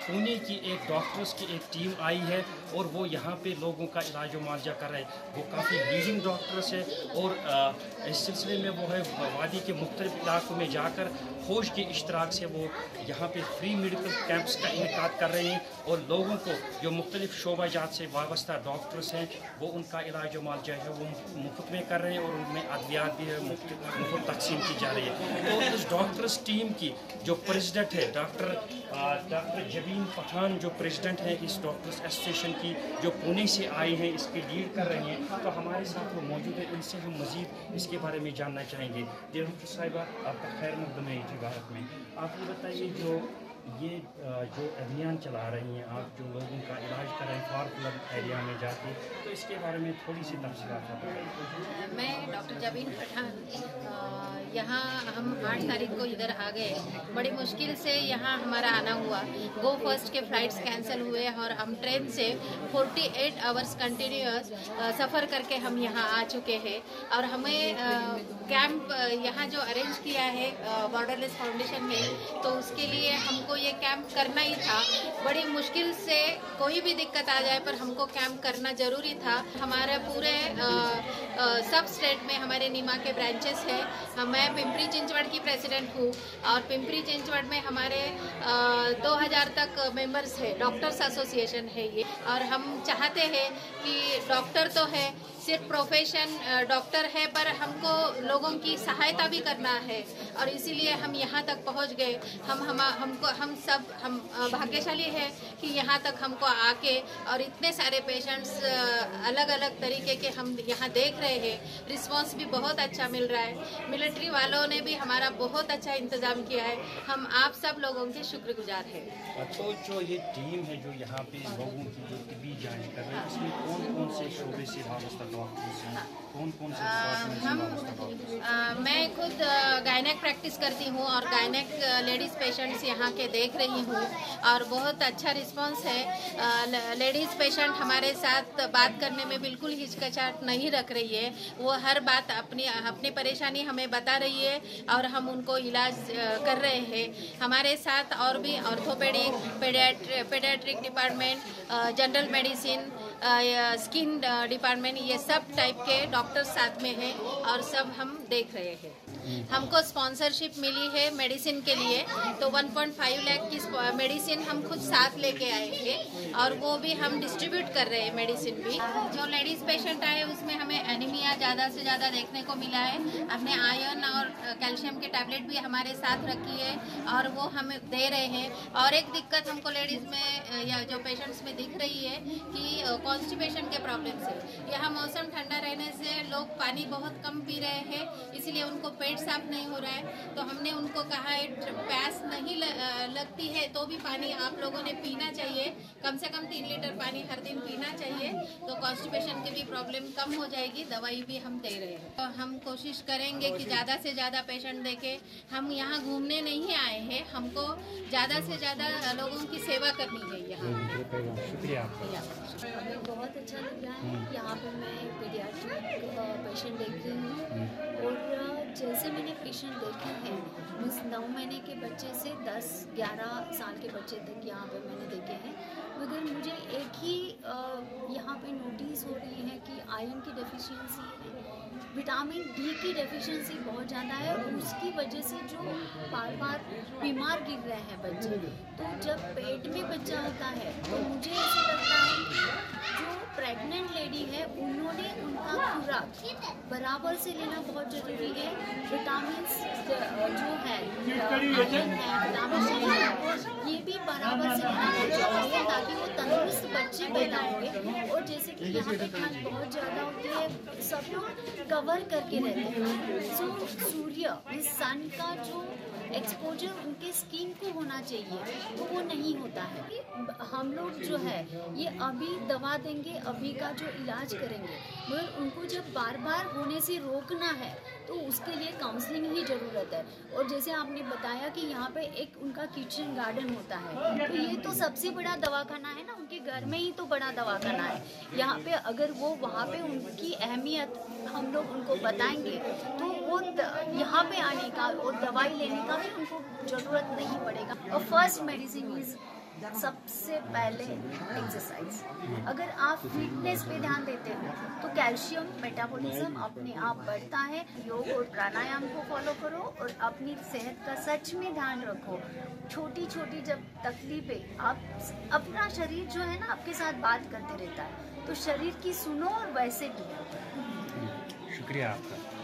पुणे की एक डॉक्टर्स की एक टीम आई है और वो यहाँ पे लोगों का इलाज व मुआवजा कर रहे हैं। वो काफ़ी लीडिंग डॉक्टर्स है और इस सिलसिले में वो है वादी के मुख्तलिफ इलाकों में जाकर खोज के इश्तराक से वो यहाँ पे फ्री मेडिकल कैंप्स का इनेकाद कर रहे हैं और लोगों को जो मुख्तलिफ शोबाजात से वाबस्ता डॉक्टर्स हैं वो उनका इलाज व मुआवजा है वो मुफ्त में कर रहे हैं और उनमें अद्वियात भी है मुफ्त तकसीम की जा रही है। तो इस डॉक्टर्स टीम की जो प्रेसिडेंट है डॉक्टर जबीन पठान जो प्रेसिडेंट है इस डॉक्टर्स एसोसिएशन की, जो पुणे से आए हैं, इसकी लीड कर रहे हैं, तो हमारे साथ वो मौजूद है। इनसे हम मज़ीद इसके बारे में जानना चाहेंगे। डॉक्टर साहिबा, आपका खैर मकदम है भारत में। आप ये बताइए जो अभियान चला रही हैं आप, जो लोगों का इलाज कर रहे हैं फार फ्लड एरिया में जाके, तो इसके बारे में थोड़ी सी तफसीलात आप बताइए। मैं डॉक्टर जबीन पठान, यहाँ हम 8 तारीख को इधर आ गए। बड़ी मुश्किल से यहाँ हमारा आना हुआ। गो फर्स्ट के फ़्लाइट्स कैंसिल हुए और हम ट्रेन से 48 आवर्स कंटिन्यूस सफ़र करके हम यहाँ आ चुके हैं। और हमें कैंप यहाँ जो अरेंज किया है बॉर्डरलेस फाउंडेशन में, तो उसके लिए हमको ये कैंप करना ही था। बड़ी मुश्किल से कोई भी दिक्कत आ जाए पर हमको कैंप करना ज़रूरी था। हमारे पूरे सब स्टेट में हमारे नीमा के ब्रांचेस हैं। मैं पिंपरी चिंचवड़ की प्रेसिडेंट हूँ और पिंपरी चिंचवड़ में हमारे 2000 तक मेंबर्स है, डॉक्टर्स एसोसिएशन है ये। और हम चाहते हैं कि डॉक्टर तो है, सिर्फ प्रोफेशन डॉक्टर है, पर हमको लोगों की सहायता भी करना है और इसीलिए हम यहाँ तक पहुँच गए। हम भाग्यशाली है कि यहाँ तक हमको आके और इतने सारे पेशेंट्स अलग अलग तरीके के हम यहाँ देख रहे हैं। रिस्पांस भी बहुत अच्छा मिल रहा है। मिलिट्री वालों ने भी हमारा बहुत अच्छा इंतज़ाम किया है। हम आप सब लोगों के शुक्रगुजार हैं। तो जो ये टीम है जो यहाँ पे लोगों की जो तिबी जांच कर रही है, इसमें कौन कौन से शोबे से वाबस्ता डॉक्टर्स हैं, कौन कौन से डिपार्टमेंट से वाबस्ता डॉक्टर्स? मैं खुद गायनेक प्रैक्टिस करती हूँ और गायनेक लेडीज़ पेशेंट्स यहाँ के देख रही हूँ और बहुत अच्छा रिस्पांस है। लेडीज़ पेशेंट हमारे साथ बात करने में बिल्कुल हिचकिचाहट नहीं रख रही है। वो हर बात अपनी परेशानी हमें बता रही है और हम उनको इलाज कर रहे हैं। हमारे साथ और भी orthopaedic, paediatric department, general medicine, skin department, ये सब टाइप के डॉक्टर्स साथ में हैं और सब हम देख रहे हैं। हमको स्पॉन्सरशिप मिली है मेडिसिन के लिए, तो 1.5 लाख की मेडिसिन हम खुद साथ लेके आए थे और वो भी हम डिस्ट्रीब्यूट कर रहे हैं मेडिसिन भी। जो लेडीज़ पेशेंट आए उसमें हमें एनीमिया ज़्यादा से ज़्यादा देखने को मिला है। हमने आयरन और कैल्शियम के टैबलेट भी हमारे साथ रखी है और वो हम दे रहे हैं। और एक दिक्कत हमको लेडीज़ में या जो पेशेंट्स में दिख रही है कि कॉन्स्टिपेशन के प्रॉब्लम से, यहाँ मौसम ठंडा रहने से लोग पानी बहुत कम पी रहे हैं, इसलिए उनको पेट साफ नहीं हो रहा है। तो हमने उनको कहा है प्यास नहीं लगती है तो भी पानी आप लोगों ने पीना चाहिए, कम से कम 3 लीटर पानी हर दिन पीना चाहिए, तो कॉन्स्टिपेशन की भी प्रॉब्लम कम हो जाएगी। दवाई भी हम दे रहे हैं। तो हम कोशिश करेंगे कि ज़्यादा से ज़्यादा पेशेंट देखें। हम यहाँ घूमने नहीं आए हैं, हमको ज़्यादा से ज़्यादा लोगों की सेवा करनी है यहाँ। शुक्रिया आपका। हमें बहुत अच्छा लग रहा है। यहाँ पर मैं पीडियाट्रिक पेशेंट देख रही हूँ और जैसे मैंने पेशेंट देखे हैं, मीन्स 9 महीने के बच्चे से 10-11 साल के बच्चे तक यहाँ पे मैंने देखे हैं। मगर मुझे एक ही यहाँ पे नोटिस हो रही है कि आयरन की डेफिशिएंसी है, विटामिन डी की डेफिशिएंसी बहुत ज़्यादा है और उसकी वजह से जो बार बार बीमार गिर रहे हैं बच्चे। तो जब पेट में बच्चा होता है तो मुझे ऐसा लगता है जो प्रेग्नेंट लेडी है उन्होंने उनका खुराक बराबर से लेना बहुत ज़रूरी है। विटामिन जो है, आयरन है, विटामिन डी है, ये भी बराबर से लेना बहुत ज़रूरी है ताकि वो तंदुरुस्त बच्चे पैदा होंगे। और जैसे कि यहाँ पे ठंड बहुत ज़्यादा होती है, सब लोग कवर करके रहते हैं। सो सूर्य, इस सन का जो एक्सपोजर उनके स्किन को होना चाहिए तो वो नहीं होता है। हम लोग जो है ये अभी दवा देंगे, अभी का जो इलाज करेंगे, मगर उनको जब बार बार होने से रोकना है तो उसके लिए काउंसलिंग ही ज़रूरत है। और जैसे आपने बताया कि यहाँ पे एक उनका किचन गार्डन होता है, तो ये तो सबसे बड़ा दवाखाना है ना, उनके घर में ही तो बड़ा दवाखाना है। यहाँ पे अगर वो वहाँ पे उनकी अहमियत हम लोग उनको बताएंगे तो वो यहाँ पे आने का और दवाई लेने का भी उनको ज़रूरत नहीं पड़ेगा। और फर्स्ट मेडिसिन इज़ सबसे पहले एक्सरसाइज। अगर आप फिटनेस पे ध्यान देते हो तो कैल्शियम मेटाबॉलिज्म अपने आप बढ़ता है। योग और प्राणायाम को फॉलो करो और अपनी सेहत का सच में ध्यान रखो। छोटी छोटी जब तकलीफें, आप अपना शरीर जो है ना आपके साथ बात करते रहता है, तो शरीर की सुनो और वैसे भी। शुक्रिया आपका।